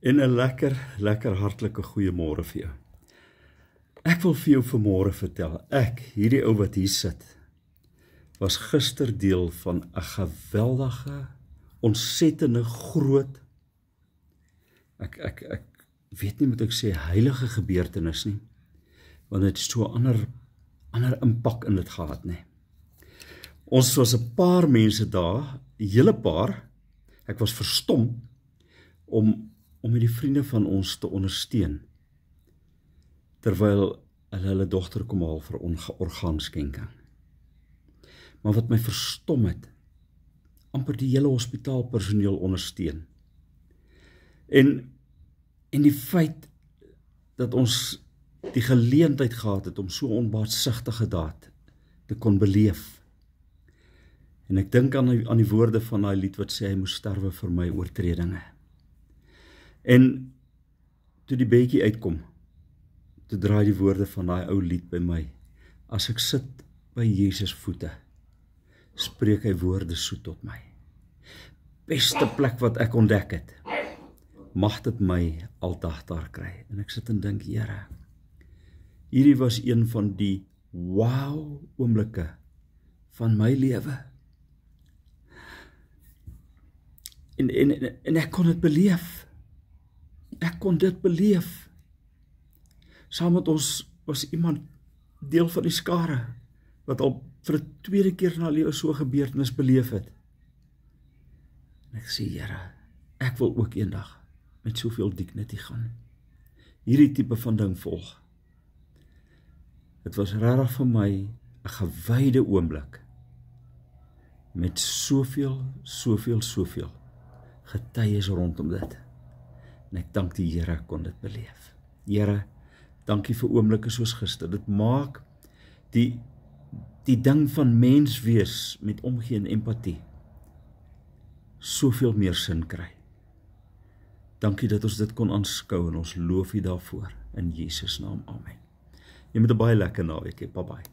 En 'n lekker hartlike goeiemôre vir jou. Ek wil vir jou vanmôre vertel, hierdie ou wat hier sit, was gister deel van 'n geweldige, ontsettende groot, ek weet nie moet ek sê heilige gebeurtenis nie, want dit het so ander impak in dit gehad nie. Ons was 'n paar mense daar, 'n hele paar, ek was verstom om met die vriende van ons te ondersteun, terwyl hulle dogter kom haal vir orgaanskenking. Maar wat my verstom het, amper die hele hospitaalpersoneel ondersteun. En die feit dat ons die geleentheid gehad het om so onbaatsigtige daad te kon beleef. En ek dink aan die woorde van daai lied wat sê hy moes sterwe vir my oortredinge. En toe die beetjie uitkom, toe draai die woorde van daai ou lied by my. As ek sit by Jesus voete, spreek hy woorde soet tot my. Beste plek wat ek ontdek het, mag dit my aldag daar kry. En ek sit en dink, Here, hierdie was een van die wow oomblikke van my lewe. En ek kon dit beleef. Ek kon dit beleef. Saam met ons was iemand deel van die skare, wat al vir 'n tweede keer in haar lewe so 'n gebeurtenis beleef het. En ek sê, Here, ek wil ook eendag met soveel dignity gaan. Hierdie tipe van ding volg. Dit was regtig vir my 'n gewyde oomblik, met soveel getuies rondom dit. En ek dank die Here kon dit beleef. Here, dankie vir oomblikke soos gister. Dit maak die ding van mens wees met omgee en empatie soveel meer sin kry. Dankie dat ons dit kon aanskou en ons loof U daarvoor. In Jesus naam, amen. Jy moet 'n baie lekker naweek hê. Bye bye.